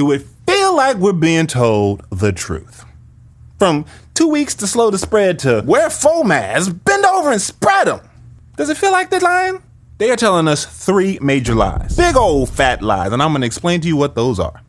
do it feel like we're being told the truth? From 2 weeks to slow the spread to wear full masks, bend over and spread them. Does it feel like they're lying? They are telling us 3 major lies. Big old fat lies, and I'm going to explain to you what those are.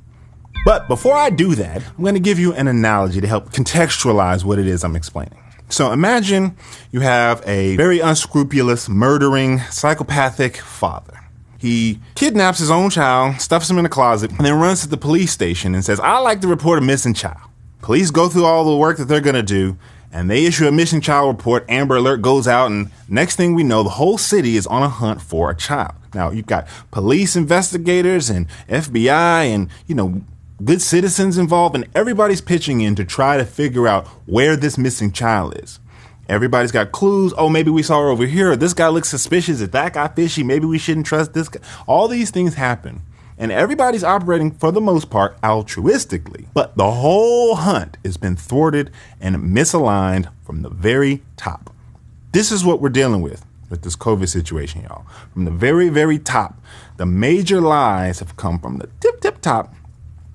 But before I do that, I'm going to give you an analogy to help contextualize what it is I'm explaining. So imagine you have a very unscrupulous, murdering, psychopathic father. He kidnaps his own child, stuffs him in a closet, and then runs to the police station and says, "I'd like to report a missing child." Police go through all the work that they're going to do, and they issue a missing child report. Amber Alert goes out, and next thing we know, the whole city is on a hunt for a child. Now, you've got police investigators and FBI and, good citizens involved, and everybody's pitching in to try to figure out where this missing child is. Everybody's got clues. Oh, maybe we saw her over here. This guy looks suspicious. Is that guy fishy? Maybe we shouldn't trust this guy. All these things happen. And everybody's operating, for the most part, altruistically. But the whole hunt has been thwarted and misaligned from the very top. This is what we're dealing with this COVID situation, y'all. From the very, very top, the major lies have come from the tip top.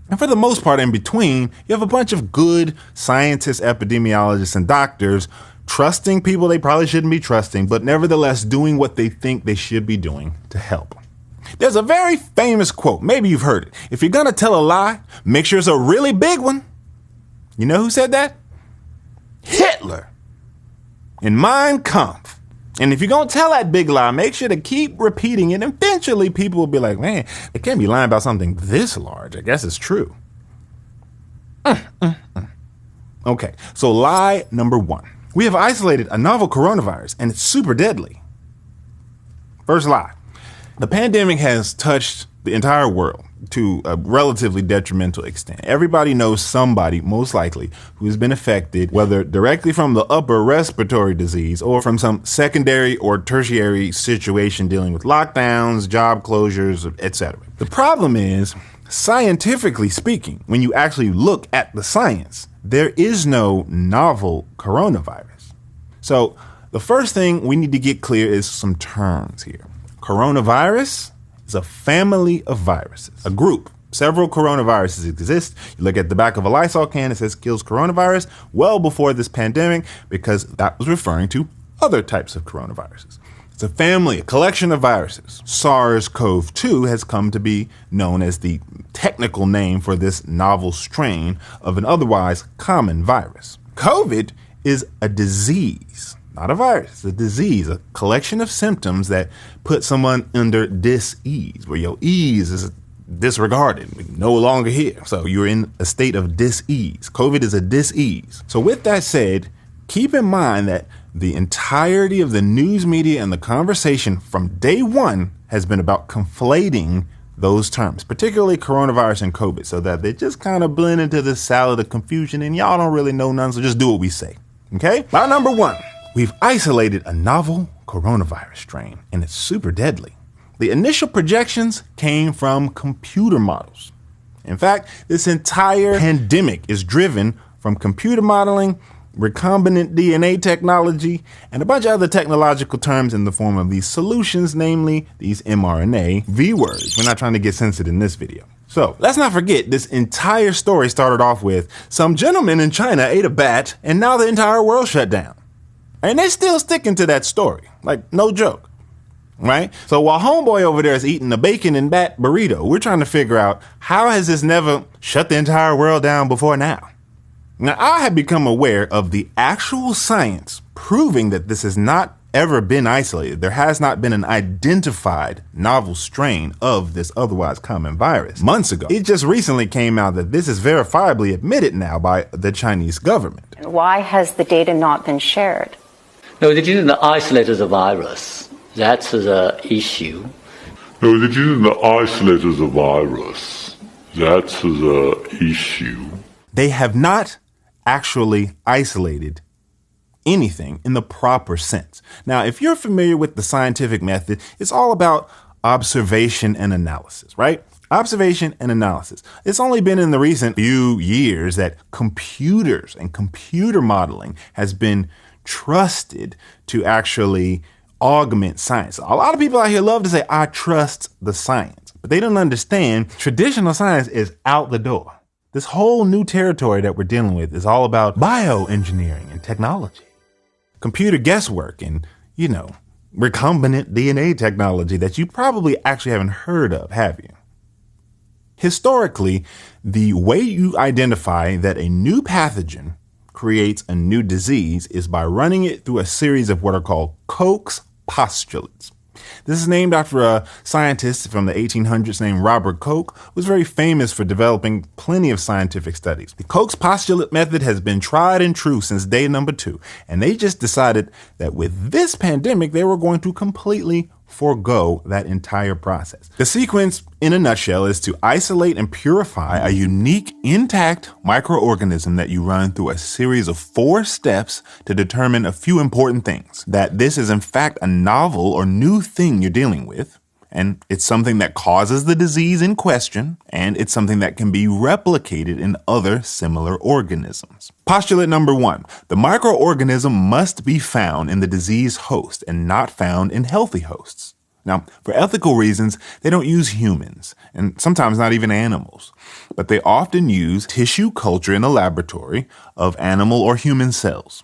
And for the most part, in between, you have a bunch of good scientists, epidemiologists, and doctors trusting people they probably shouldn't be trusting, but nevertheless doing what they think they should be doing to help. There's a very famous quote. Maybe you've heard it. If you're going to tell a lie, make sure it's a really big one. You know who said that? Hitler in Mein Kampf. And if you're going to tell that big lie, make sure to keep repeating it. Eventually, people will be like, man, they can't be lying about something this large. I guess it's true. Okay, so lie number 1. We have isolated a novel coronavirus, and it's super deadly. First lie. The pandemic has touched the entire world to a relatively detrimental extent. Everybody knows somebody, most likely, who's been affected, whether directly from the upper respiratory disease or from some secondary or tertiary situation dealing with lockdowns, job closures, etc. The problem is, scientifically speaking, when you actually look at the science, there is no novel coronavirus. So the first thing we need to get clear is some terms here. Coronavirus is a family of viruses, a group. Several coronaviruses exist. You look at the back of a Lysol can, it says kills coronavirus well before this pandemic, because that was referring to other types of coronaviruses. It's a family, a collection of viruses. SARS-CoV-2 has come to be known as the technical name for this novel strain of an otherwise common virus. COVID is a disease. Not a virus, it's a disease, a collection of symptoms that put someone under dis-ease, where your ease is disregarded, no longer here. So you're in a state of dis-ease. COVID is a dis-ease. So with that said, keep in mind that the entirety of the news media and the conversation from day one has been about conflating those terms, particularly coronavirus and COVID, so that they just kind of blend into this salad of confusion and y'all don't really know none, so just do what we say. Okay? Lie number 1. We've isolated a novel coronavirus strain, and it's super deadly. The initial projections came from computer models. In fact, this entire pandemic is driven from computer modeling, recombinant DNA technology, and a bunch of other technological terms in the form of these solutions, namely these mRNA V words. We're not trying to get censored in this video. So let's not forget, this entire story started off with some gentleman in China ate a bat, and now the entire world shut down. And they're still sticking to that story, like no joke, right? So while homeboy over there is eating a bacon and bat burrito, we're trying to figure out, how has this never shut the entire world down before now? Now, I have become aware of the actual science proving that this has not ever been isolated. There has not been an identified novel strain of this otherwise common virus months ago. It just recently came out that this is verifiably admitted now by the Chinese government. Why has the data not been shared? No, they didn't isolate the virus. That's the issue. No, they didn't isolate the virus. That's the issue. They have not actually isolated anything in the proper sense. Now, if you're familiar with the scientific method, it's all about observation and analysis, right? Observation and analysis. It's only been in the recent few years that computers and computer modeling has been trusted to actually augment science. A lot of people out here love to say, I trust the science. But they don't understand traditional science is out the door. This whole new territory that we're dealing with is all about bioengineering and technology, computer guesswork and, recombinant DNA technology that you probably actually haven't heard of, have you? Historically, the way you identify that a new pathogen creates a new disease is by running it through a series of what are called Koch's postulates. This is named after a scientist from the 1800s named Robert Koch, who was very famous for developing plenty of scientific studies. The Koch's postulate method has been tried and true since day number 2, and they just decided that with this pandemic, they were going to completely forego that entire process. The sequence, in a nutshell, is to isolate and purify a unique, intact microorganism that you run through a series of 4 steps to determine a few important things. That this is, in fact, a novel or new thing you're dealing with, and it's something that causes the disease in question, and it's something that can be replicated in other similar organisms. Postulate number 1, the microorganism must be found in the disease host and not found in healthy hosts. Now, for ethical reasons, they don't use humans, and sometimes not even animals, but they often use tissue culture in a laboratory of animal or human cells.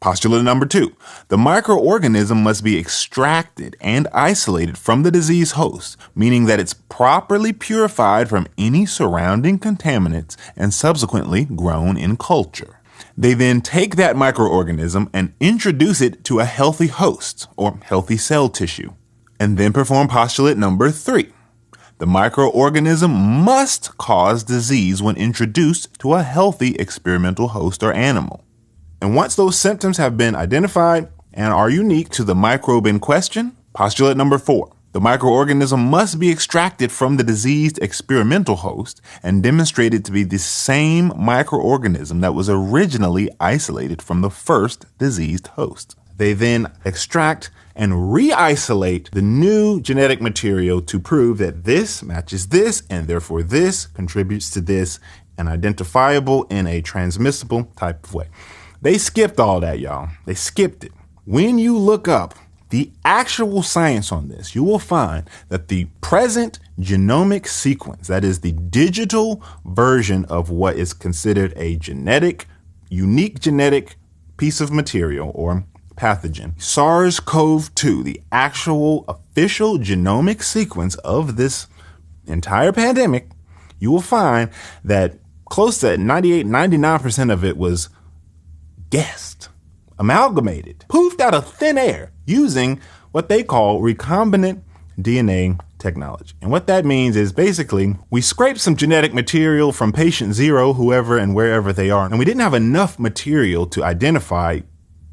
Postulate number 2, the microorganism must be extracted and isolated from the disease host, meaning that it's properly purified from any surrounding contaminants and subsequently grown in culture. They then take that microorganism and introduce it to a healthy host or healthy cell tissue, and then perform postulate number 3. The microorganism must cause disease when introduced to a healthy experimental host or animal. And once those symptoms have been identified and are unique to the microbe in question, postulate number 4, the microorganism must be extracted from the diseased experimental host and demonstrated to be the same microorganism that was originally isolated from the first diseased host. They then extract and re-isolate the new genetic material to prove that this matches this and therefore this contributes to this and identifiable in a transmissible type of way. They skipped all that, y'all. They skipped it. When you look up the actual science on this, you will find that the present genomic sequence, that is the digital version of what is considered a unique genetic piece of material or pathogen, SARS-CoV-2, the actual official genomic sequence of this entire pandemic, you will find that close to 99% of it was guessed, amalgamated, poofed out of thin air using what they call recombinant DNA technology. And what that means is basically we scraped some genetic material from patient 0, whoever and wherever they are, and we didn't have enough material to identify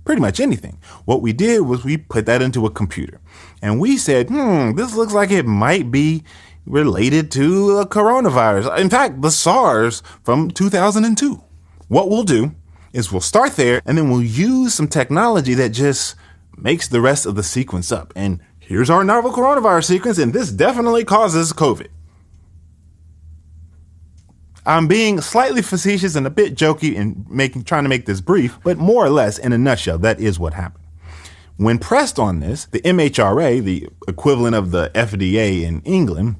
pretty much anything. What we did was we put that into a computer and we said, this looks like it might be related to a coronavirus. In fact, the SARS from 2002. What we'll do is we'll start there and then we'll use some technology that just makes the rest of the sequence up. And here's our novel coronavirus sequence, and this definitely causes COVID. I'm being slightly facetious and a bit jokey in trying to make this brief, but more or less in a nutshell, that is what happened. When pressed on this, the MHRA, the equivalent of the FDA in England,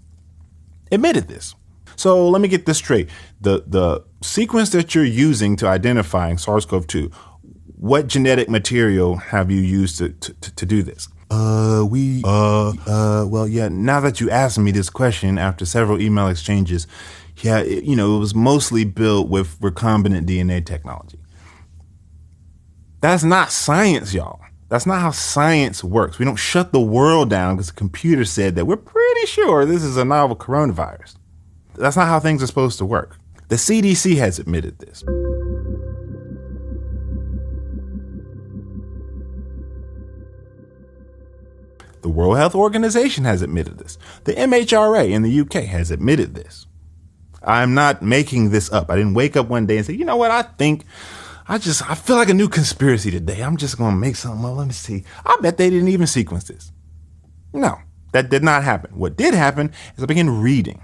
admitted this. So let me get this straight. The sequence that you're using to identify SARS-CoV-2, what genetic material have you used to do this? Well, yeah, now that you asked me this question after several email exchanges, yeah, it was mostly built with recombinant DNA technology. That's not science, y'all. That's not how science works. We don't shut the world down because the computer said that we're pretty sure this is a novel coronavirus. That's not how things are supposed to work. The CDC has admitted this. The World Health Organization has admitted this. The MHRA in the UK has admitted this. I'm not making this up. I didn't wake up one day and say, you know what, I feel like a new conspiracy today. I'm just going to make something up. Let me see. I bet they didn't even sequence this. No, that did not happen. What did happen is I began reading.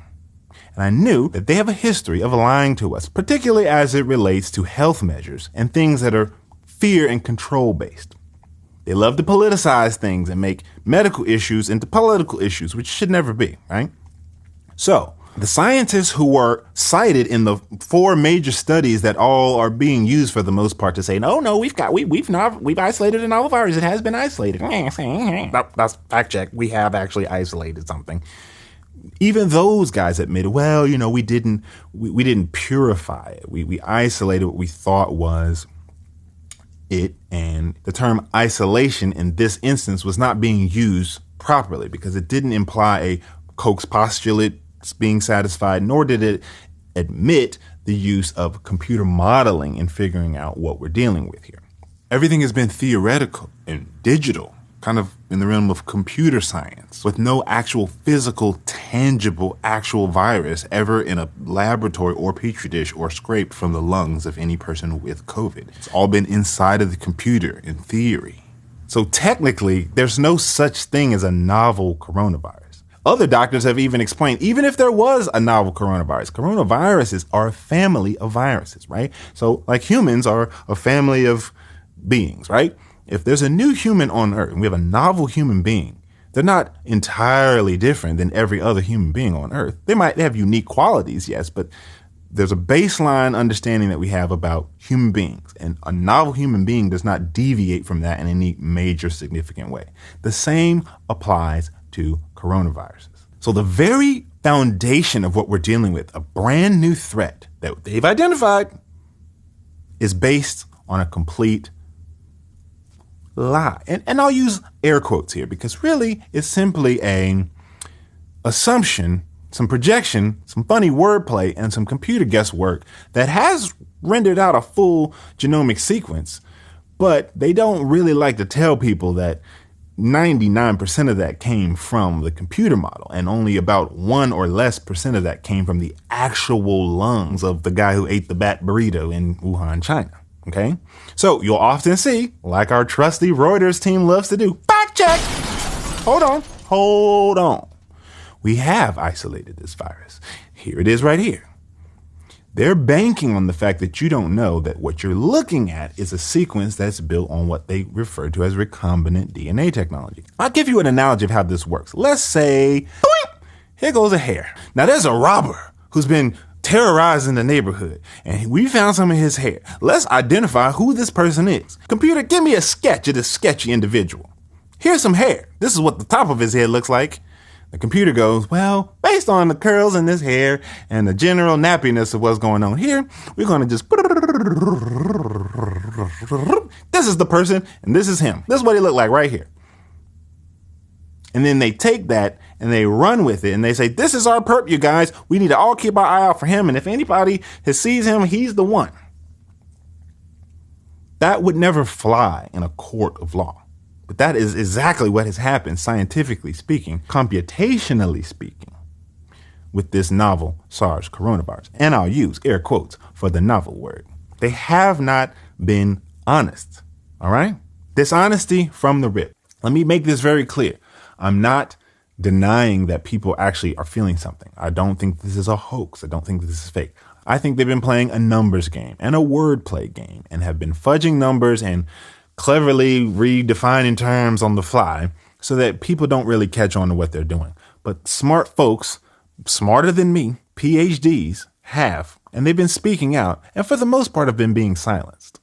And I knew that they have a history of lying to us, particularly as it relates to health measures and things that are fear and control based. They love to politicize things and make medical issues into political issues, which should never be, right? So the scientists who were cited in the 4 major studies that all are being used for the most part to say, no, we've isolated a novel virus. It has been isolated. That's fact check. We have actually isolated something. Even those guys admitted, well, we didn't purify it. We isolated what we thought was it. And the term isolation in this instance was not being used properly because it didn't imply a Koch's postulate being satisfied, nor did it admit the use of computer modeling in figuring out what we're dealing with here. Everything has been theoretical and digital, kind of in the realm of computer science, with no actual physical, tangible, actual virus ever in a laboratory or petri dish or scraped from the lungs of any person with COVID. It's all been inside of the computer in theory. So technically, there's no such thing as a novel coronavirus. Other doctors have even explained, even if there was a novel coronaviruses are a family of viruses, right? So like humans are a family of beings, right? If there's a new human on Earth and we have a novel human being, they're not entirely different than every other human being on Earth. They have unique qualities, yes, but there's a baseline understanding that we have about human beings, and a novel human being does not deviate from that in any major significant way. The same applies to coronaviruses. So the very foundation of what we're dealing with, a brand new threat that they've identified, is based on a complete lie. And I'll use air quotes here because really it's simply an assumption, some projection, some funny wordplay, and some computer guesswork that has rendered out a full genomic sequence, but they don't really like to tell people that 99% of that came from the computer model, and only about 1% or less of that came from the actual lungs of the guy who ate the bat burrito in Wuhan, China. Okay? So you'll often see, like our trusty Reuters team loves to do, fact check. Hold on. We have isolated this virus. Here it is right here. They're banking on the fact that you don't know that what you're looking at is a sequence that's built on what they refer to as recombinant DNA technology. I'll give you an analogy of how this works. Let's say, boing, here goes a hair. Now there's a robber who's been terrorizing the neighborhood, and we found some of his hair. Let's identify who this person is. Computer, give me a sketch of this sketchy individual. Here's some hair. This is what the top of his head looks like. The computer goes, well, based on the curls in this hair and the general nappiness of what's going on here, we're going to just, this is the person and this is him. This is what he looked like right here. And then they take that and they run with it and they say, this is our perp, you guys. We need to all keep our eye out for him. And if anybody sees him, he's the one. That would never fly in a court of law. But that is exactly what has happened, scientifically speaking, computationally speaking, with this novel SARS coronavirus. And I'll use air quotes for the novel word. They have not been honest. All right? Dishonesty from the rip. Let me make this very clear. I'm not denying that people actually are feeling something. I don't think this is a hoax. I don't think this is fake. I think they've been playing a numbers game and a wordplay game and have been fudging numbers and cleverly redefining terms on the fly so that people don't really catch on to what they're doing. But smart folks, smarter than me, PhDs, have, and they've been speaking out, and for the most part have been being silenced.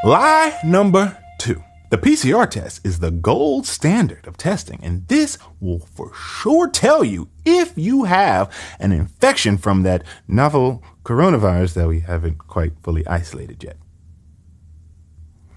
Lie number 2. The PCR test is the gold standard of testing, and this will for sure tell you if you have an infection from that novel coronavirus that we haven't quite fully isolated yet.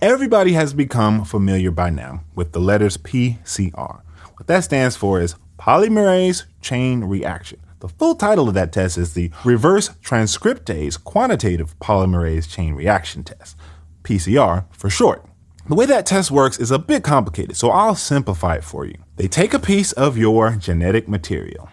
Everybody has become familiar by now with the letters PCR. What that stands for is polymerase chain reaction. The full title of that test is the reverse transcriptase quantitative polymerase chain reaction test, PCR for short. The way that test works is a bit complicated, so I'll simplify it for you. They take a piece of your genetic material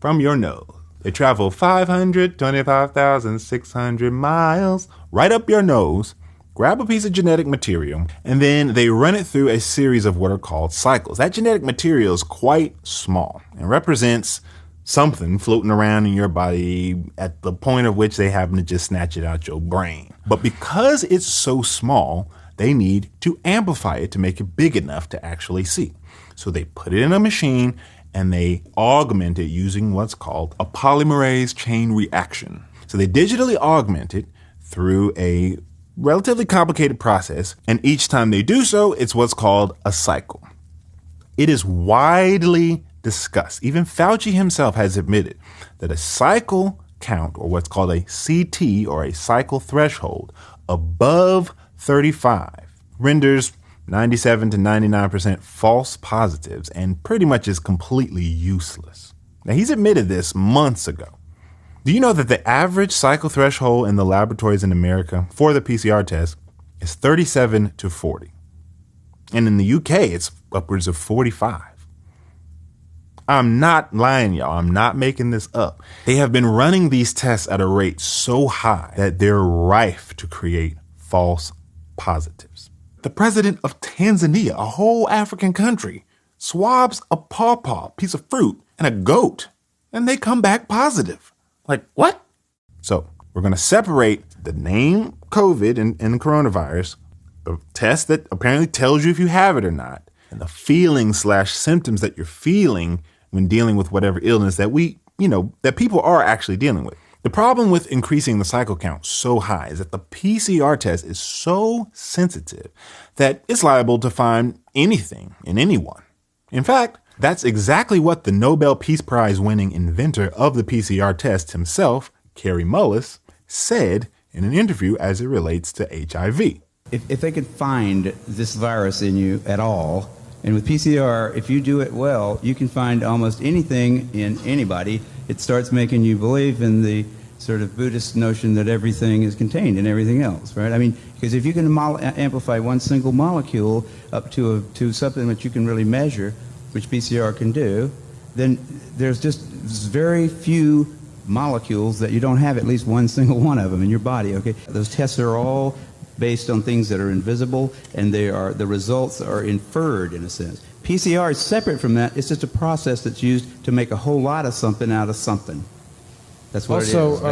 from your nose. They travel 525,600 miles right up your nose, grab a piece of genetic material, and then they run it through a series of what are called cycles. That genetic material is quite small and represents something floating around in your body at the point of which they happen to just snatch it out your brain. But because it's so small, they need to amplify it to make it big enough to actually see. So they put it in a machine and they augment it using what's called a polymerase chain reaction. So they digitally augment it through a relatively complicated process, and each time they do so, it's what's called a cycle. It is widely discussed. Even Fauci himself has admitted that a cycle count, or what's called a CT, or a cycle threshold, above 35 renders 97 to 99% false positives and pretty much is completely useless. Now, he's admitted this months ago. Do you know that the average cycle threshold in the laboratories in America for the PCR test is 37 to 40? And in the UK, it's upwards of 45. I'm not lying, y'all. I'm not making this up. They have been running these tests at a rate so high that they're rife to create false positives. The president of Tanzania, a whole African country, swabs a pawpaw, piece of fruit, and a goat, and they come back positive. Like, what? So we're going to separate the name COVID and the coronavirus, the test that apparently tells you if you have it or not, and the feelings/symptoms that you're feeling when dealing with whatever illness that that people are actually dealing with. The problem with increasing the cycle count so high is that the PCR test is so sensitive that it's liable to find anything in anyone. In fact, that's exactly what the Nobel Peace Prize winning inventor of the PCR test himself, Kary Mullis, said in an interview as it relates to HIV. If they could find this virus in you at all, and with PCR, if you do it well, you can find almost anything in anybody. It starts making you believe in the sort of Buddhist notion that everything is contained in everything else, right? I mean, because if you can amplify one single molecule up to something that you can really measure, which PCR can do, then there's just very few molecules that you don't have at least one single one of them in your body, okay? Those tests are all based on things that are invisible, and the results are inferred in a sense. PCR is separate from that. It's just a process that's used to make a whole lot of something out of something. That's what it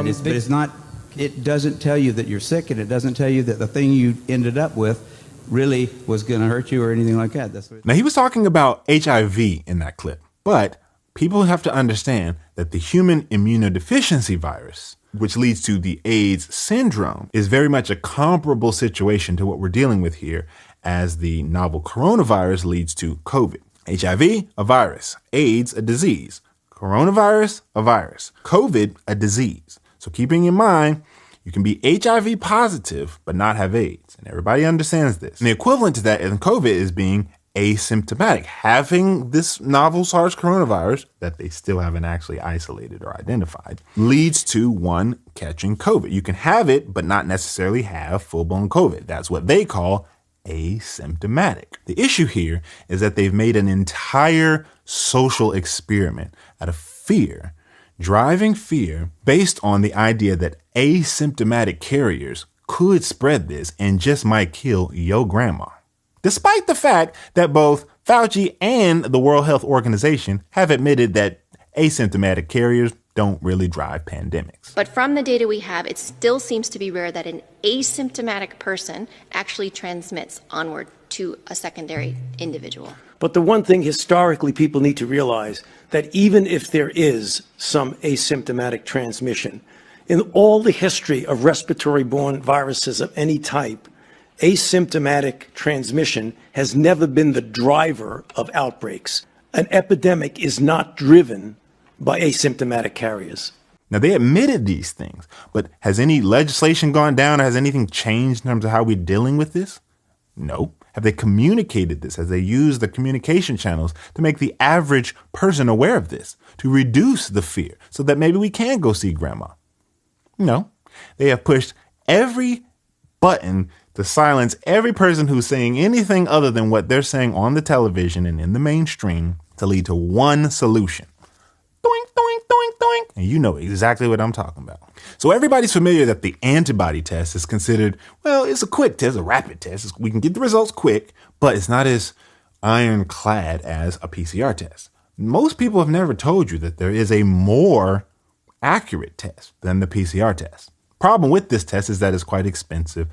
is. But it's not. It doesn't tell you that you're sick, and it doesn't tell you that the thing you ended up with really was going to hurt you or anything like that. Now, he was talking about HIV in that clip, but people have to understand that the human immunodeficiency virus, which leads to the AIDS syndrome, is very much a comparable situation to what we're dealing with here, as the novel coronavirus leads to COVID. HIV, a virus. AIDS, a disease. Coronavirus, a virus. COVID, a disease. So keeping in mind, you can be HIV positive but not have AIDS. And everybody understands this. And the equivalent to that in COVID is being asymptomatic. Having this novel SARS coronavirus that they still haven't actually isolated or identified leads to one catching COVID. You can have it, but not necessarily have full-blown COVID. That's what they call asymptomatic. The issue here is that they've made an entire social experiment out of fear, driving fear based on the idea that asymptomatic carriers could spread this and just might kill your grandma. Despite the fact that both Fauci and the World Health Organization have admitted that asymptomatic carriers don't really drive pandemics. But from the data we have, it still seems to be rare that an asymptomatic person actually transmits onward to a secondary individual. But the one thing historically people need to realize, that even if there is some asymptomatic transmission, in all the history of respiratory-borne viruses of any type, asymptomatic transmission has never been the driver of outbreaks. An epidemic is not driven by asymptomatic carriers. Now, they admitted these things, but has any legislation gone down? Or has anything changed in terms of how we're dealing with this? No. Have they communicated this? Have they used the communication channels to make the average person aware of this, to reduce the fear so that maybe we can go see grandma? No. They have pushed every button to silence every person who's saying anything other than what they're saying on the television and in the mainstream to lead to one solution. Doink, doink, doink, doink. And you know exactly what I'm talking about. So everybody's familiar that the antibody test is considered, well, it's a quick test, a rapid test. We can get the results quick, but it's not as ironclad as a PCR test. Most people have never told you that there is a more accurate test than the PCR test. Problem with this test is that it's quite expensive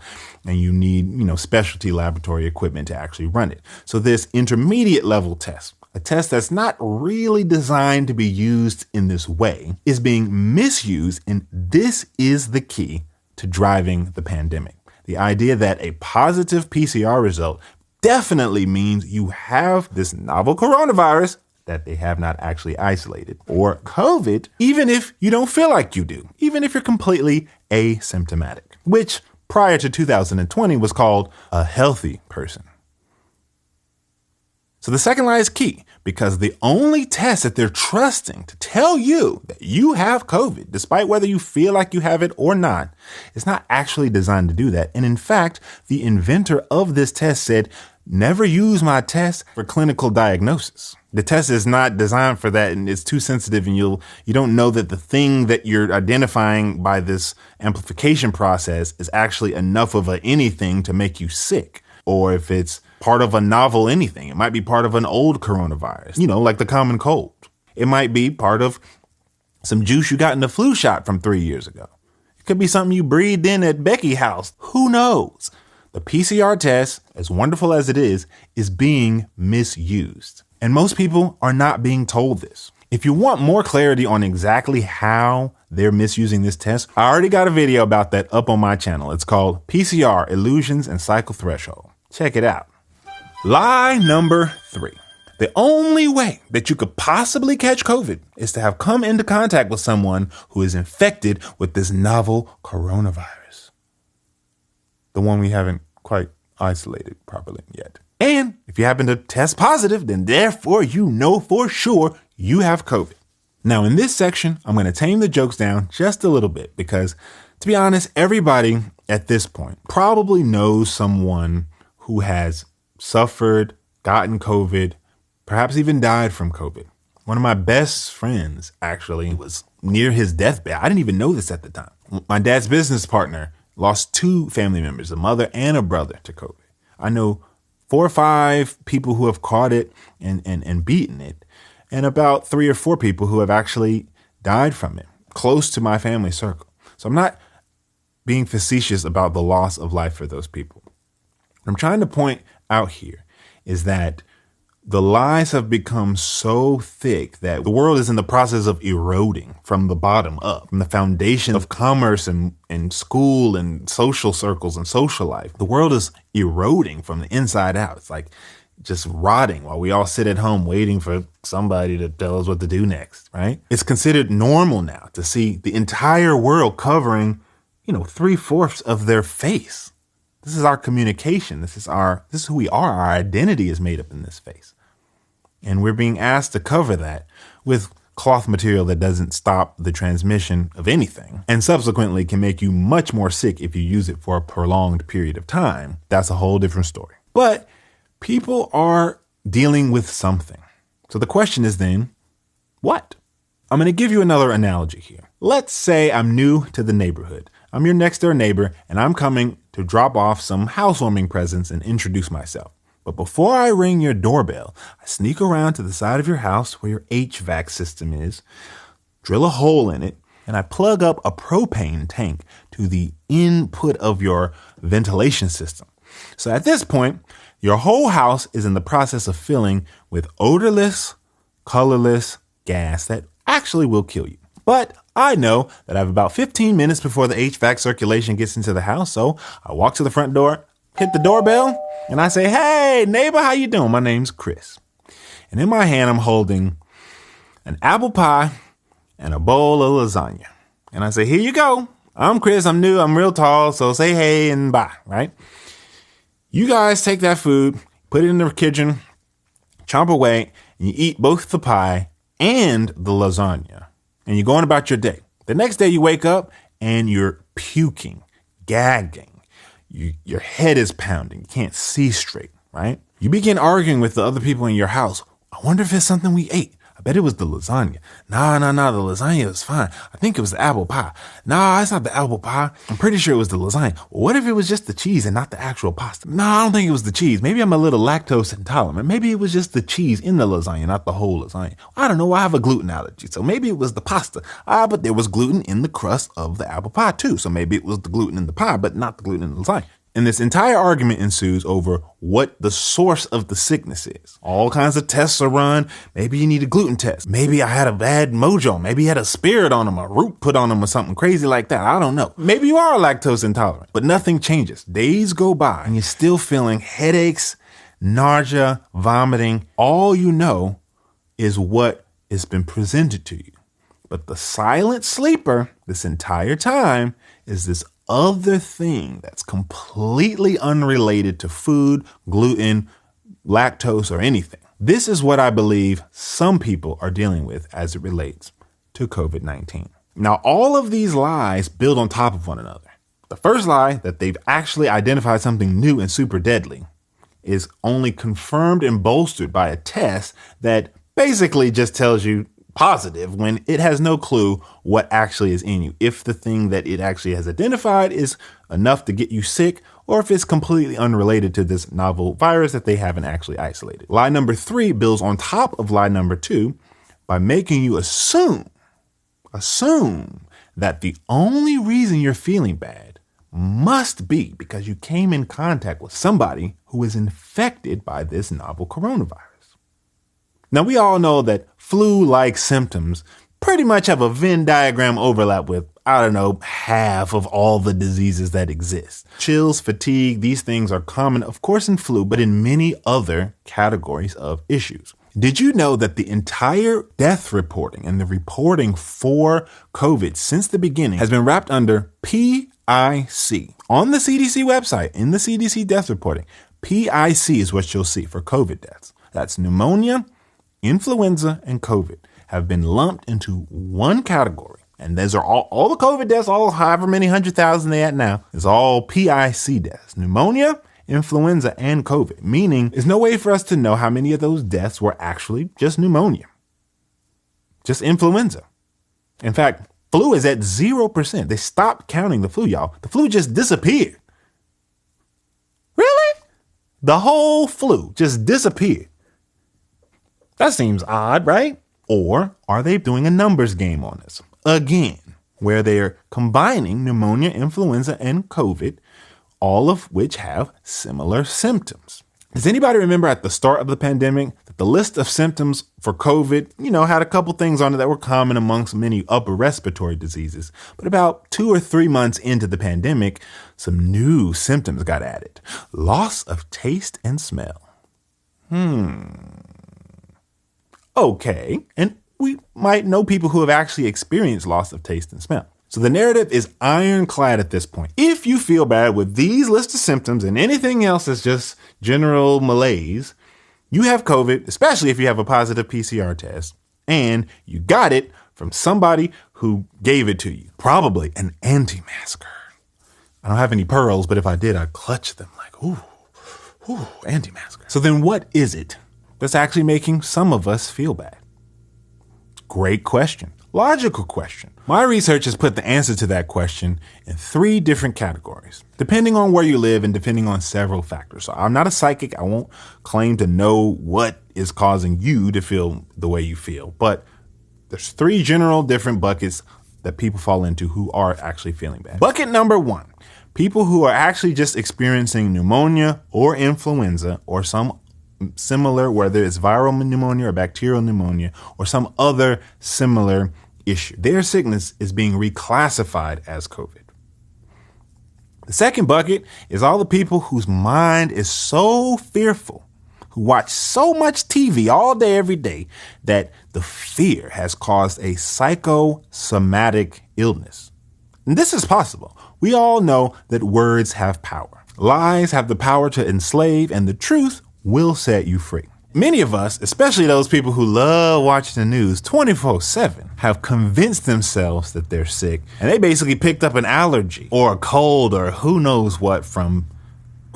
and you need, specialty laboratory equipment to actually run it. So this intermediate level test, a test that's not really designed to be used in this way, is being misused, and this is the key to driving the pandemic. The idea that a positive PCR result definitely means you have this novel coronavirus that they have not actually isolated, or COVID, even if you don't feel like you do, even if you're completely asymptomatic, which prior to 2020 was called a healthy person. So the second lie is key, because the only test that they're trusting to tell you that you have COVID, despite whether you feel like you have it or not, is not actually designed to do that. And in fact, the inventor of this test said, never use my test for clinical diagnosis. The test is not designed for that, and it's too sensitive, and you don't know that the thing that you're identifying by this amplification process is actually enough of anything to make you sick. Or if it's part of a novel anything, it might be part of an old coronavirus, like the common cold. It might be part of some juice you got in the flu shot from 3 years ago. It could be something you breathed in at Becky's house. Who knows? The PCR test, as wonderful as it is being misused. And most people are not being told this. If you want more clarity on exactly how they're misusing this test, I already got a video about that up on my channel. It's called PCR, Illusions and Psychothreshold. Check it out. Lie number 3. The only way that you could possibly catch COVID is to have come into contact with someone who is infected with this novel coronavirus. The one we haven't quite isolated properly yet. And if you happen to test positive, then therefore you know for sure you have COVID. Now in this section, I'm going to tame the jokes down just a little bit because, to be honest, everybody at this point probably knows someone who has suffered, gotten COVID, perhaps even died from COVID. One of my best friends actually was near his deathbed. I didn't even know this at the time. My dad's business partner lost 2 family members, a mother and a brother, to COVID. I know 4 or 5 people who have caught it and beaten it, and about 3 or 4 people who have actually died from it, close to my family circle. So I'm not being facetious about the loss of life for those people. What I'm trying to point out here is that the lies have become so thick that the world is in the process of eroding from the bottom up, from the foundation of commerce and school and social circles and social life. The world is eroding from the inside out. It's like just rotting while we all sit at home waiting for somebody to tell us what to do next, right? It's considered normal now to see the entire world covering, 3/4 of their face. This is our communication. This is who we are. Our identity is made up in this face. And we're being asked to cover that with cloth material that doesn't stop the transmission of anything and subsequently can make you much more sick if you use it for a prolonged period of time. That's a whole different story. But people are dealing with something. So the question is then, what? I'm going to give you another analogy here. Let's say I'm new to the neighborhood. I'm your next door neighbor and I'm coming to drop off some housewarming presents and introduce myself. But before I ring your doorbell, I sneak around to the side of your house where your HVAC system is, drill a hole in it, and I plug up a propane tank to the input of your ventilation system. So at this point, your whole house is in the process of filling with odorless, colorless gas that actually will kill you. But I know that I have about 15 minutes before the HVAC circulation gets into the house, so I walk to the front door, hit the doorbell, and I say, "Hey, neighbor, how you doing? My name's Chris." And in my hand, I'm holding an apple pie and a bowl of lasagna. And I say, "Here you go. I'm Chris. I'm new. I'm real tall. So say hey and bye," right? You guys take that food, put it in the kitchen, chomp away, and you eat both the pie and the lasagna. And you're going about your day. The next day you wake up and you're puking, gagging. Your head is pounding. You can't see straight, right? You begin arguing with the other people in your house. "I wonder if it's something we ate. I bet it was the lasagna. Nah, the lasagna is fine. I think it was the apple pie. Nah, it's not the apple pie. I'm pretty sure it was the lasagna. What if it was just the cheese and not the actual pasta? Nah, I don't think it was the cheese. Maybe I'm a little lactose intolerant. Maybe it was just the cheese in the lasagna, not the whole lasagna. I don't know. I have a gluten allergy. So maybe it was the pasta. But there was gluten in the crust of the apple pie too. So maybe it was the gluten in the pie, but not the gluten in the lasagna." And this entire argument ensues over what the source of the sickness is. All kinds of tests are run. Maybe you need a gluten test. Maybe I had a bad mojo. Maybe you had a spirit on them, a root put on them or something crazy like that. I don't know. Maybe you are lactose intolerant, but nothing changes. Days go by and you're still feeling headaches, nausea, vomiting. All you know is what has been presented to you. But the silent sleeper this entire time is this other thing that's completely unrelated to food, gluten, lactose, or anything. This is what I believe some people are dealing with as it relates to COVID-19. Now, all of these lies build on top of one another. The first lie, that they've actually identified something new and super deadly, is only confirmed and bolstered by a test that basically just tells you positive when it has no clue what actually is in you. If the thing that it actually has identified is enough to get you sick, or if it's completely unrelated to this novel virus that they haven't actually isolated. Lie number 3 builds on top of lie number 2 by making you assume that the only reason you're feeling bad must be because you came in contact with somebody who is infected by this novel coronavirus. Now, we all know that flu-like symptoms pretty much have a Venn diagram overlap with, half of all the diseases that exist. Chills, fatigue, these things are common, of course, in flu, but in many other categories of issues. Did you know that the entire death reporting and the reporting for COVID since the beginning has been wrapped under PIC? On the CDC website, in the CDC death reporting, PIC is what you'll see for COVID deaths. That's pneumonia, influenza, and COVID have been lumped into one category. And those are all the COVID deaths, all however many 100,000 they at now, is all PIC deaths. Pneumonia, influenza, and COVID. Meaning there's no way for us to know how many of those deaths were actually just pneumonia, just influenza. In fact, flu is at 0%. They stopped counting the flu, y'all. The flu just disappeared. Really? The whole flu just disappeared. That seems odd, right? Or are they doing a numbers game on us? Again, where they're combining pneumonia, influenza, and COVID, all of which have similar symptoms. Does anybody remember at the start of the pandemic that the list of symptoms for COVID, had a couple things on it that were common amongst many upper respiratory diseases. But about 2 or 3 months into the pandemic, some new symptoms got added. Loss of taste and smell. Okay, and we might know people who have actually experienced loss of taste and smell. So the narrative is ironclad at this point. If you feel bad with these list of symptoms and anything else that's just general malaise, you have COVID, especially if you have a positive PCR test, and you got it from somebody who gave it to you. Probably an anti-masker. I don't have any pearls, but if I did, I'd clutch them like, ooh, anti-masker. So then what is it that's actually making some of us feel bad? Great question. Logical question. My research has put the answer to that question in 3 different categories, depending on where you live and depending on several factors. So I'm not a psychic. I won't claim to know what is causing you to feel the way you feel. But there's 3 general different buckets that people fall into who are actually feeling bad. Bucket number 1, people who are actually just experiencing pneumonia or influenza or some similar, whether it's viral pneumonia or bacterial pneumonia or some other similar issue. Their sickness is being reclassified as COVID. The second bucket is all the people whose mind is so fearful, who watch so much TV all day, every day, that the fear has caused a psychosomatic illness. And this is possible. We all know that words have power. Lies have the power to enslave, and the truth will set you free. Many of us, especially those people who love watching the news 24/7, have convinced themselves that they're sick, and they basically picked up an allergy or a cold or who knows what from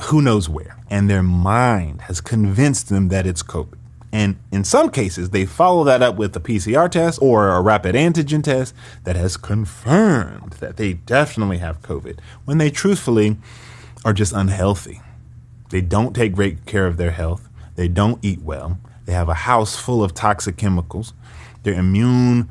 who knows where. And their mind has convinced them that it's COVID. And in some cases, they follow that up with a PCR test or a rapid antigen test that has confirmed that they definitely have COVID, when they truthfully are just unhealthy. They don't take great care of their health. They don't eat well. They have a house full of toxic chemicals. Their immune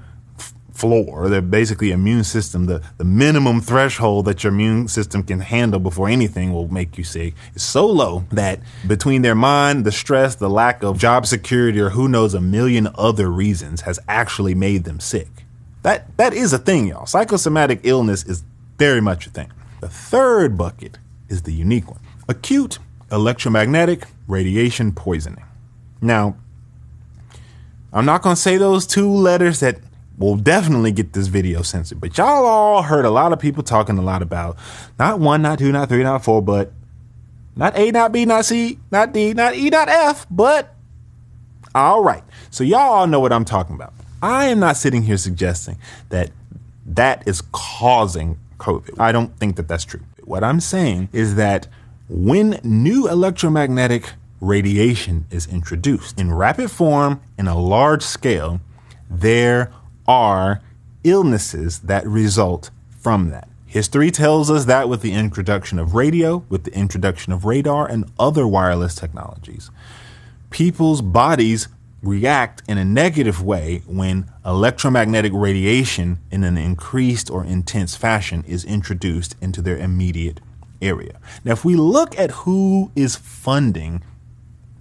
floor. They're basically immune system. The minimum threshold that your immune system can handle before anything will make you sick is so low that between their mind, the stress, the lack of job security, or who knows, a million other reasons has actually made them sick. That is a thing, y'all. Psychosomatic illness is very much a thing. The third bucket is the unique one. Acute electromagnetic radiation poisoning. Now, I'm not going to say those two letters that will definitely get this video censored, but y'all all heard a lot of people talking a lot about not 1, not 2, not 3, not 4, but not A, not B, not C, not D, not E, not F, but all right. So y'all all know what I'm talking about. I am not sitting here suggesting that that is causing COVID. I don't think that that's true. What I'm saying is that when new electromagnetic radiation is introduced in rapid form, in a large scale, there are illnesses that result from that. History tells us that with the introduction of radio, with the introduction of radar and other wireless technologies, people's bodies react in a negative way when electromagnetic radiation in an increased or intense fashion is introduced into their immediate area. Now, if we look at who is funding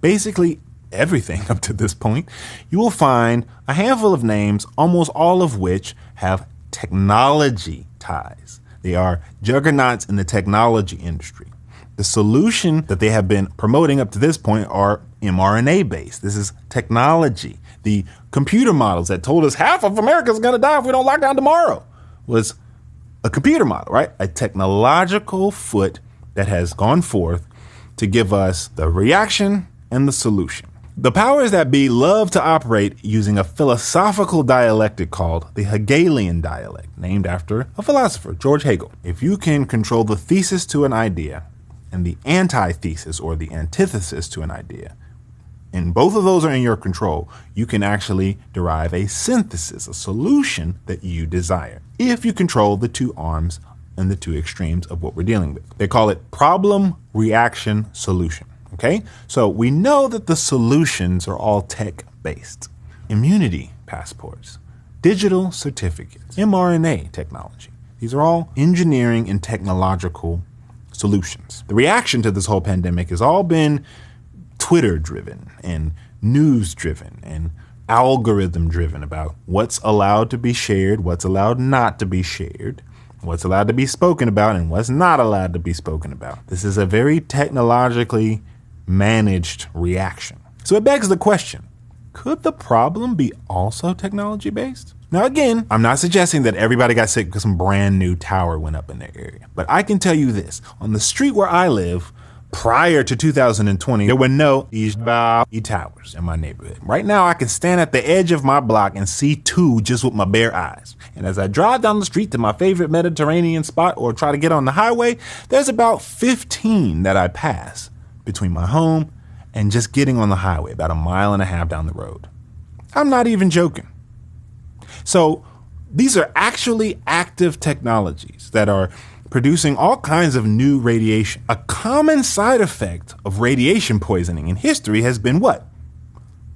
basically everything up to this point, you will find a handful of names, almost all of which have technology ties. They are juggernauts in the technology industry. The solution that they have been promoting up to this point are mRNA based. This is technology. The computer models that told us half of America is going to die if we don't lock down tomorrow was a computer model, right? A technological foot that has gone forth to give us the reaction and the solution. The powers that be love to operate using a philosophical dialectic called the Hegelian Dialectic, named after a philosopher, George Hegel. If you can control the thesis to an idea and the antithesis or the antithesis to an idea, and both of those are in your control, you can actually derive a synthesis, a solution that you desire, if you control the two arms and the two extremes of what we're dealing with. They call it problem, reaction, solution. Okay, so we know that the solutions are all tech-based. Immunity passports, digital certificates, mRNA technology. These are all engineering and technological solutions. The reaction to this whole pandemic has all been Twitter-driven and news-driven and algorithm-driven about what's allowed to be shared, what's allowed not to be shared, what's allowed to be spoken about, and what's not allowed to be spoken about. This is a very technologically managed reaction. So it begs the question, could the problem be also technology based? Now, again, I'm not suggesting that everybody got sick because some brand new tower went up in their area. But I can tell you this, on the street where I live, prior to 2020, there were no towers in my neighborhood. Right now, I can stand at the edge of my block and see two just with my bare eyes. And as I drive down the street to my favorite Mediterranean spot or try to get on the highway, there's about 15 that I pass between my home and just getting on the highway, about 1.5 miles down the road. I'm not even joking. So these are actually active technologies that are producing all kinds of new radiation. A common side effect of radiation poisoning in history has been what?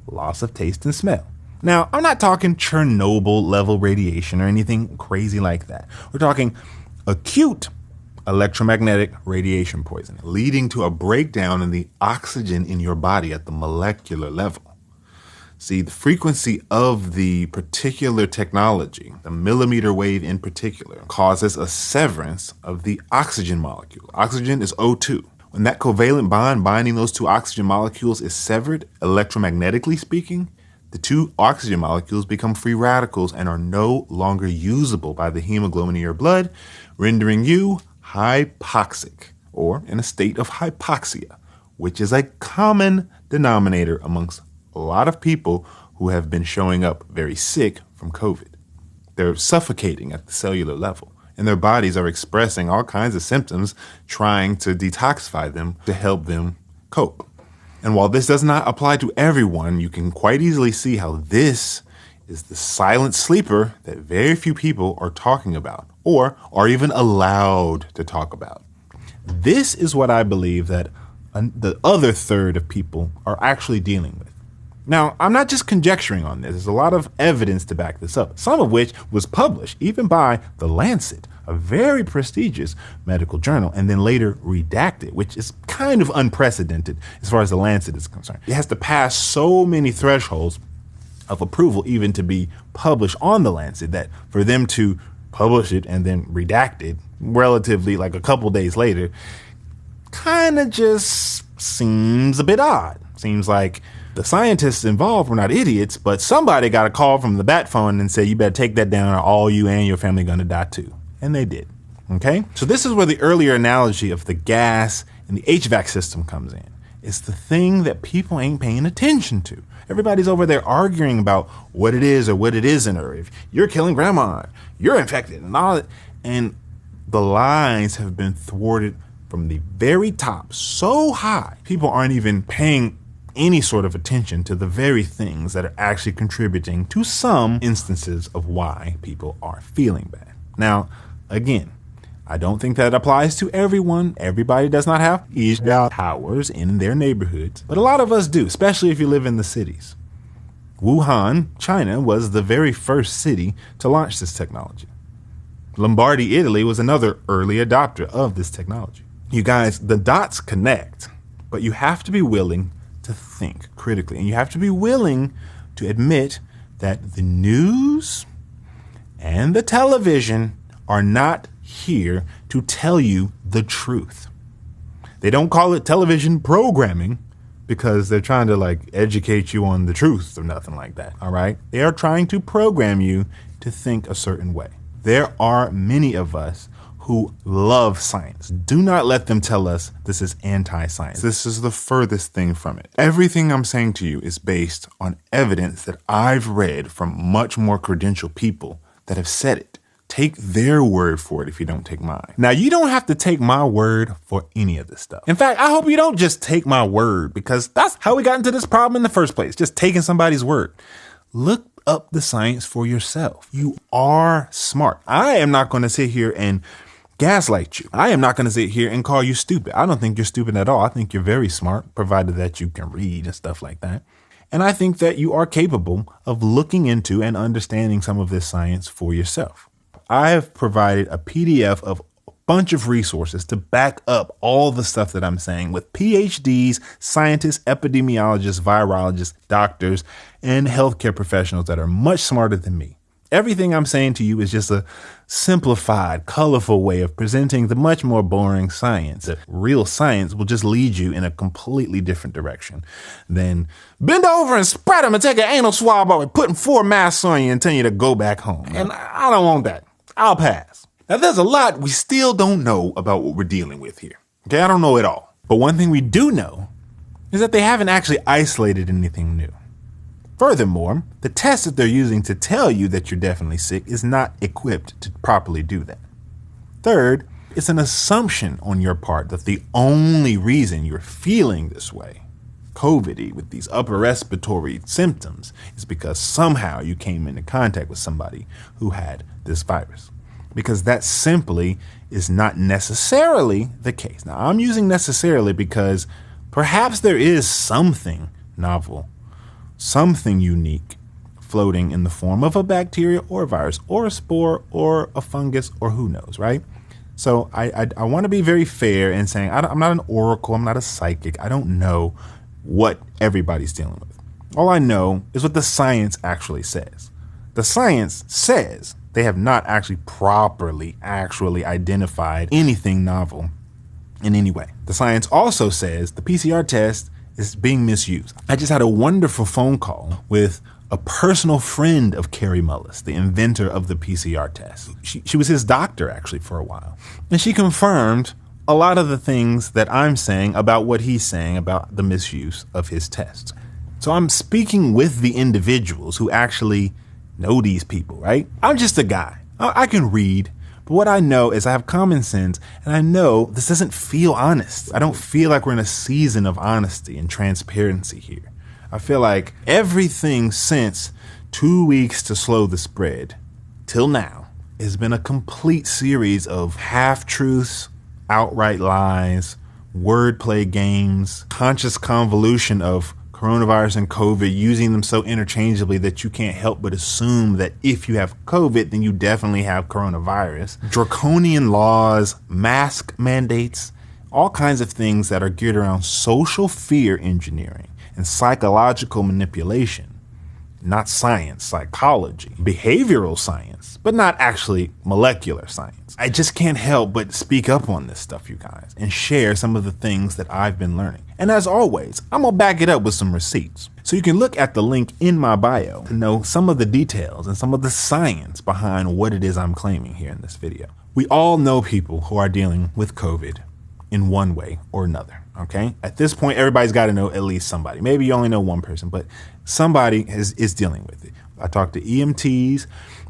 Loss of taste and smell. Now, I'm not talking Chernobyl level radiation or anything crazy like that. We're talking acute electromagnetic radiation poisoning, leading to a breakdown in the oxygen in your body at the molecular level. See, the frequency of the particular technology, the millimeter wave in particular, causes a severance of the oxygen molecule. Oxygen is O2. When that covalent bond binding those two oxygen molecules is severed, electromagnetically speaking, the two oxygen molecules become free radicals and are no longer usable by the hemoglobin in your blood, rendering you hypoxic, or in a state of hypoxia, which is a common denominator amongst a lot of people who have been showing up very sick from COVID. They're suffocating at the cellular level, and their bodies are expressing all kinds of symptoms, trying to detoxify them to help them cope. And while this does not apply to everyone, you can quite easily see how this is the silent sleeper that very few people are talking about or are even allowed to talk about. This is what I believe that the other third of people are actually dealing with. Now, I'm not just conjecturing on this. There's a lot of evidence to back this up, some of which was published even by The Lancet, a very prestigious medical journal, and then later redacted, which is kind of unprecedented as far as The Lancet is concerned. It has to pass so many thresholds of approval even to be published on The Lancet that for them to publish it and then redact it relatively like a couple days later kind of just seems a bit odd. Seems like the scientists involved were not idiots, but somebody got a call from the bat phone and said, you better take that down or all you and your family are going to die too. And they did. Okay? So this is where the earlier analogy of the gas and the HVAC system comes in. It's the thing that people ain't paying attention to. Everybody's over there arguing about what it is or what it isn't, or if you're killing grandma, you're infected and all that. And the lies have been thwarted from the very top so high, people aren't even paying any sort of attention to the very things that are actually contributing to some instances of why people are feeling bad. Now, again, I don't think that applies to everyone. Everybody does not have HVAC towers in their neighborhoods, but a lot of us do, especially if you live in the cities. Wuhan, China, was the very first city to launch this technology. Lombardy, Italy, was another early adopter of this technology. You guys, the dots connect, but you have to be willing to think critically, and you have to be willing to admit that the news and the television are not here to tell you the truth. They don't call it television programming because they're trying to like educate you on the truth or nothing like that. All right. They are trying to program you to think a certain way. There are many of us who love science. Do not let them tell us this is anti-science. This is the furthest thing from it. Everything I'm saying to you is based on evidence that I've read from much more credentialed people that have said it. Take their word for it if you don't take mine. Now, you don't have to take my word for any of this stuff. In fact, I hope you don't just take my word, because that's how we got into this problem in the first place, just taking somebody's word. Look up the science for yourself. You are smart. I am not going to sit here and gaslight you. I am not going to sit here and call you stupid. I don't think you're stupid at all. I think you're very smart, provided that you can read and stuff like that. And I think that you are capable of looking into and understanding some of this science for yourself. I have provided a PDF of a bunch of resources to back up all the stuff that I'm saying with PhDs, scientists, epidemiologists, virologists, doctors, and healthcare professionals that are much smarter than me. Everything I'm saying to you is just a simplified, colorful way of presenting the much more boring science. The real science will just lead you in a completely different direction than bend over and spread them and take an anal swab while we're putting 4 masks on you and telling you to go back home. And I don't want that. I'll pass. Now, there's a lot we still don't know about what we're dealing with here. Okay, I don't know it all. But one thing we do know is that they haven't actually isolated anything new. Furthermore, the test that they're using to tell you that you're definitely sick is not equipped to properly do that. Third, it's an assumption on your part that the only reason you're feeling this way, COVID-y with these upper respiratory symptoms, is because somehow you came into contact with somebody who had this virus. Because that simply is not necessarily the case. Now, I'm using necessarily because perhaps there is something novel, something unique floating in the form of a bacteria or a virus or a spore or a fungus or who knows, right? So I want to be very fair in saying I'm not an oracle. I'm not a psychic. I don't know what everybody's dealing with. All I know is what the science actually says. The science says they have not actually properly actually identified anything novel in any way. The science also says the PCR test is being misused. I just had a wonderful phone call with a personal friend of Kary Mullis, the inventor of the PCR test. She was his doctor actually for a while. And she confirmed a lot of the things that I'm saying about what he's saying about the misuse of his tests. So I'm speaking with the individuals who actually know these people, right? I'm just a guy. I can read, but what I know is I have common sense, and I know this doesn't feel honest. I don't feel like we're in a season of honesty and transparency here. I feel like everything since 2 weeks to slow the spread till now has been a complete series of half-truths, outright lies, wordplay games, conscious convolution of coronavirus and COVID, using them so interchangeably that you can't help but assume that if you have COVID, then you definitely have coronavirus. Draconian laws, mask mandates, all kinds of things that are geared around social fear engineering and psychological manipulation. Not science, psychology, behavioral science, but not actually molecular science. I just can't help but speak up on this stuff, you guys, and share some of the things that I've been learning. And as always, I'm gonna back it up with some receipts. So you can look at the link in my bio to know some of the details and some of the science behind what it is I'm claiming here in this video. We all know people who are dealing with COVID in one way or another, okay? At this point, everybody's got to know at least somebody. Maybe you only know one person, but somebody is dealing with it. I talked to EMTs,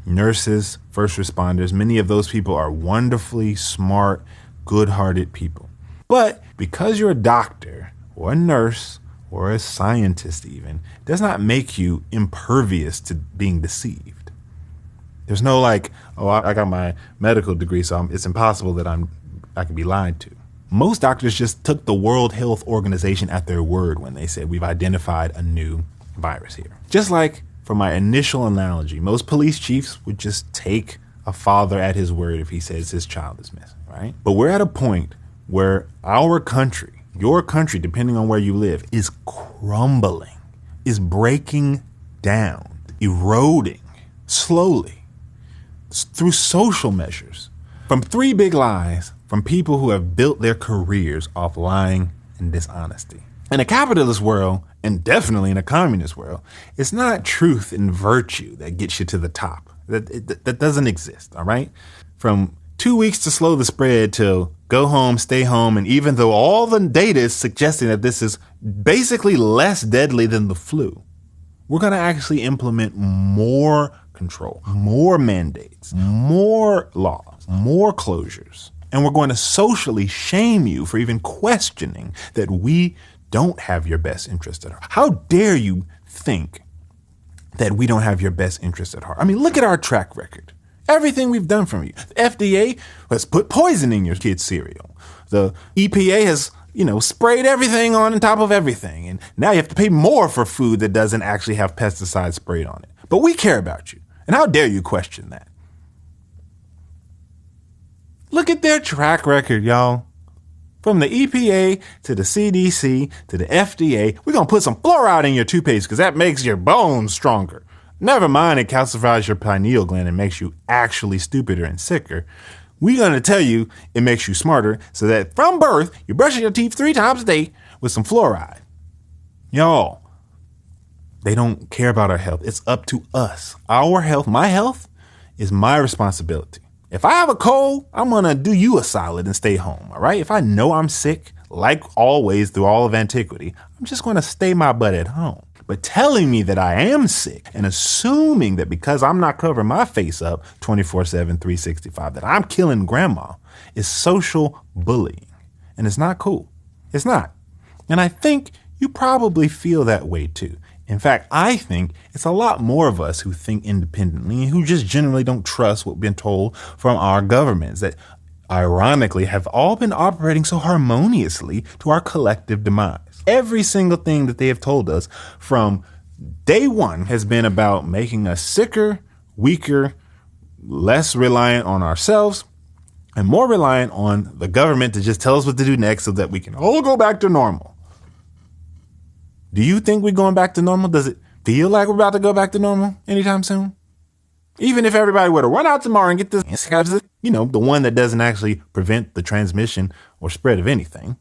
nurses, first responders. Many of those people are wonderfully smart, good-hearted people. But because you're a doctor or a nurse or a scientist even, does not make you impervious to being deceived. There's no like, oh, I got my medical degree, so it's impossible that I can be lied to. Most doctors just took the World Health Organization at their word when they said we've identified a new virus here. Just like for my initial analogy, most police chiefs would just take a father at his word if he says his child is missing, right? But we're at a point where our country, your country, depending on where you live, is crumbling, is breaking down, eroding slowly through social measures. From three big lies from people who have built their careers off lying and dishonesty. In a capitalist world, and definitely in a communist world, it's not truth and virtue that gets you to the top. That doesn't exist, all right? From 2 weeks to slow the spread to go home, stay home, and even though all the data is suggesting that this is basically less deadly than the flu, we're going to actually implement more control, more mandates, more laws, more closures. And we're going to socially shame you for even questioning that we don't have your best interest at heart. How dare you think that we don't have your best interest at heart? I mean, look at our track record. Everything we've done from you. The FDA has put poison in your kids' cereal. The EPA has, sprayed everything on top of everything. And now you have to pay more for food that doesn't actually have pesticides sprayed on it. But we care about you. And how dare you question that? Look at their track record, y'all. From the EPA to the CDC to the FDA, we're going to put some fluoride in your toothpaste because that makes your bones stronger. Never mind it calcifies your pineal gland and makes you actually stupider and sicker. We're going to tell you it makes you smarter so that from birth, you're brushing your teeth 3 times a day with some fluoride. Y'all, they don't care about our health. It's up to us. Our health, my health, is my responsibility. If I have a cold, I'm going to do you a solid and stay home, all right? If I know I'm sick, like always through all of antiquity, I'm just going to stay my butt at home. But telling me that I am sick and assuming that because I'm not covering my face up 24/7, 365, that I'm killing grandma is social bullying. And it's not cool. It's not. And I think you probably feel that way too. In fact, I think it's a lot more of us who think independently and who just generally don't trust what we've been told from our governments that ironically have all been operating so harmoniously to our collective demise. Every single thing that they have told us from day one has been about making us sicker, weaker, less reliant on ourselves, and more reliant on the government to just tell us what to do next so that we can all go back to normal. Do you think we're going back to normal? Does it feel like we're about to go back to normal anytime soon? Even if everybody were to run out tomorrow and get this, the one that doesn't actually prevent the transmission or spread of anything,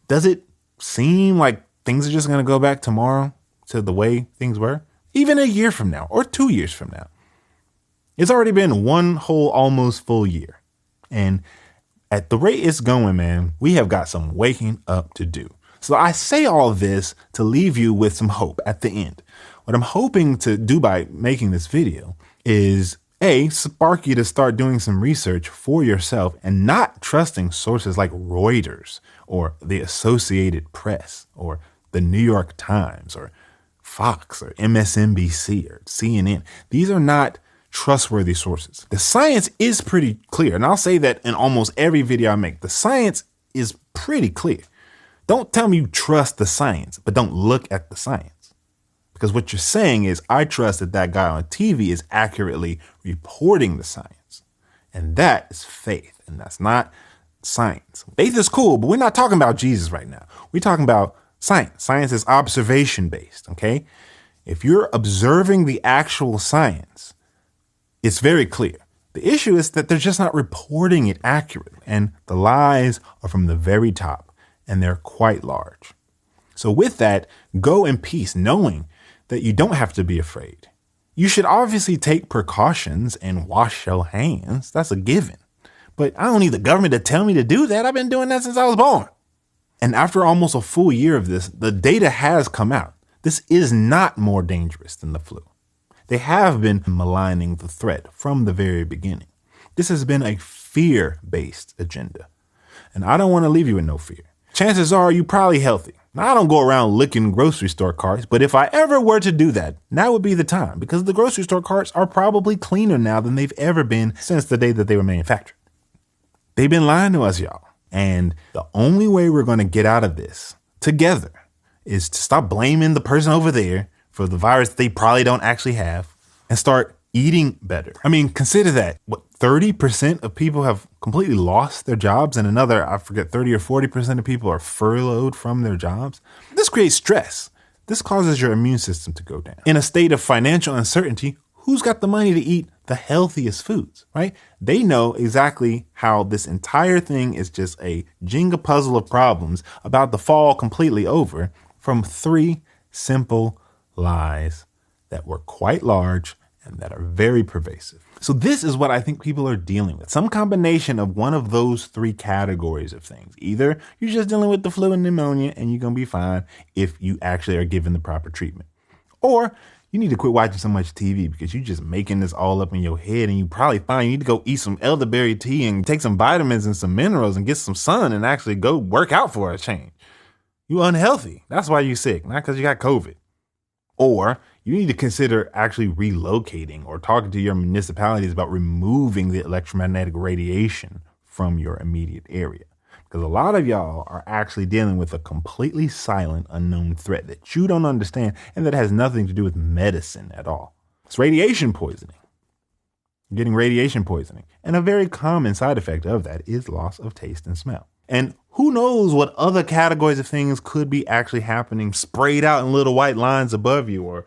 does it seem like things are just going to go back tomorrow to the way things were? Even a year from now or 2 years from now. It's already been one whole almost full year. And at the rate it's going, man, we have got some waking up to do. So I say all this to leave you with some hope at the end. What I'm hoping to do by making this video is spark you to start doing some research for yourself and not trusting sources like Reuters or the Associated Press or the New York Times or Fox or MSNBC or CNN. These are not trustworthy sources. The science is pretty clear. And I'll say that in almost every video I make, the science is pretty clear. Don't tell me you trust the science, but don't look at the science. Because what you're saying is, I trust that that guy on TV is accurately reporting the science. And that is faith, and that's not science. Faith is cool, but we're not talking about Jesus right now. We're talking about science. Science is observation-based, okay? If you're observing the actual science, it's very clear. The issue is that they're just not reporting it accurately, and the lies are from the very top, and they're quite large. So with that, go in peace, knowing that you don't have to be afraid. You should obviously take precautions and wash your hands. That's a given. But I don't need the government to tell me to do that. I've been doing that since I was born. And after almost a full year of this, the data has come out. This is not more dangerous than the flu. They have been maligning the threat from the very beginning. This has been a fear-based agenda. And I don't want to leave you with no fear. Chances are you're probably healthy. Now, I don't go around licking grocery store carts, but if I ever were to do that, now would be the time, because the grocery store carts are probably cleaner now than they've ever been since the day that they were manufactured. They've been lying to us, y'all. And the only way we're going to get out of this together is to stop blaming the person over there for the virus they probably don't actually have and start eating better. I mean, consider that. 30% of people have completely lost their jobs, and another, 30 or 40% of people are furloughed from their jobs. This creates stress. This causes your immune system to go down. In a state of financial uncertainty, who's got the money to eat the healthiest foods, right? They know exactly how this entire thing is just a Jenga puzzle of problems about to fall completely over from 3 simple lies that were quite large and that are very pervasive. So this is what I think people are dealing with. Some combination of one of those 3 categories of things. Either you're just dealing with the flu and pneumonia and you're going to be fine if you actually are given the proper treatment. Or you need to quit watching so much TV because you're just making this all up in your head, and you probably find you need to go eat some elderberry tea and take some vitamins and some minerals and get some sun and actually go work out for a change. You're unhealthy. That's why you're sick, not because you got COVID. Or you need to consider actually relocating or talking to your municipalities about removing the electromagnetic radiation from your immediate area. Because a lot of y'all are actually dealing with a completely silent, unknown threat that you don't understand and that has nothing to do with medicine at all. It's radiation poisoning. You're getting radiation poisoning. And a very common side effect of that is loss of taste and smell. And who knows what other categories of things could be actually happening, sprayed out in little white lines above you, or,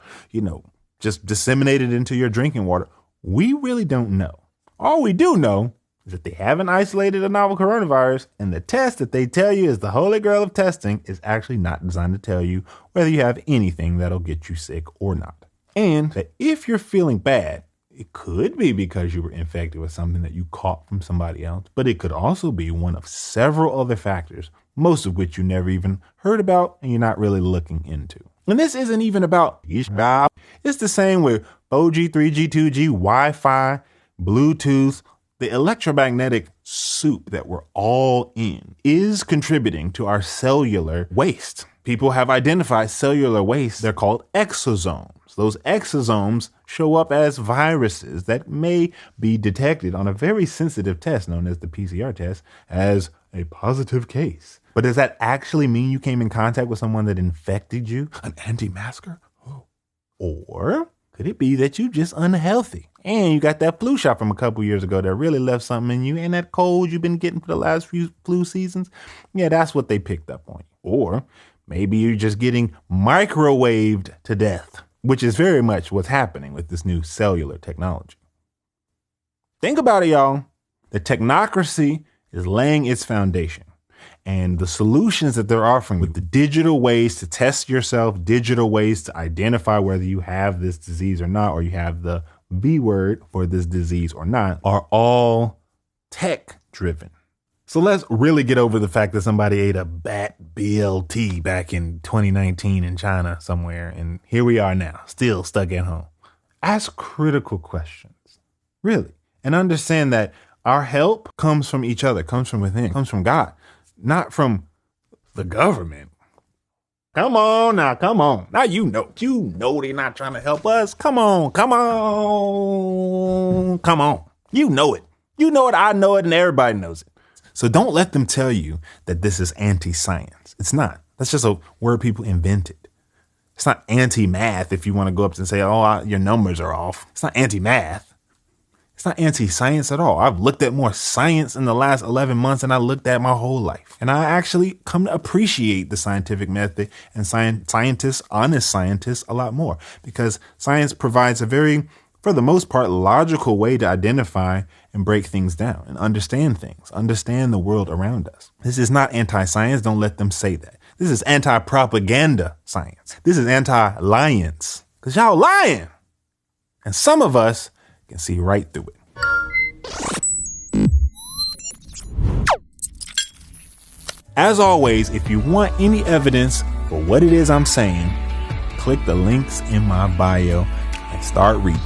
just disseminated into your drinking water. We really don't know. All we do know is that they haven't isolated a novel coronavirus, and the test that they tell you is the holy grail of testing is actually not designed to tell you whether you have anything that'll get you sick or not. And that if you're feeling bad, it could be because you were infected with something that you caught from somebody else, but it could also be one of several other factors, most of which you never even heard about and you're not really looking into. And this isn't even about it's the same with 4G, 3G, 2G, Wi-Fi, Bluetooth. The electromagnetic soup that we're all in is contributing to our cellular waste. People have identified cellular waste. They're called exosomes. Those exosomes show up as viruses that may be detected on a very sensitive test known as the PCR test as a positive case. But does that actually mean you came in contact with someone that infected you? An anti-masker? Oh. Or could it be that you just unhealthy and you got that flu shot from a couple years ago that really left something in you, and that cold you've been getting for the last few flu seasons? Yeah, that's what they picked up on you. Or maybe you're just getting microwaved to death, which is very much what's happening with this new cellular technology. Think about it, y'all. The technocracy is laying its foundation. And the solutions that they're offering with the digital ways to test yourself, digital ways to identify whether you have this disease or not, or you have the V word for this disease or not, are all tech driven. So let's really get over the fact that somebody ate a bat BLT back in 2019 in China somewhere. And here we are now, still stuck at home. Ask critical questions, really. And understand that our help comes from each other, comes from within, comes from God, not from the government. Come on now, come on. Now you know they're not trying to help us. Come on. You know it. You know it, I know it, and everybody knows it. So don't let them tell you that this is anti-science. It's not. That's just a word people invented. It's not anti-math if you want to go up and say, your numbers are off. It's not anti-math. It's not anti-science at all. I've looked at more science in the last 11 months than I looked at my whole life. And I actually come to appreciate the scientific method and scientists, honest scientists, a lot more, because science provides a very, for the most part, logical way to identify and break things down and understand things, understand the world around us. This is not anti-science. Don't let them say that. This is anti-propaganda science. This is anti-liance, because y'all lying. And some of us can see right through it. As always, if you want any evidence for what it is I'm saying, click the links in my bio and start reading.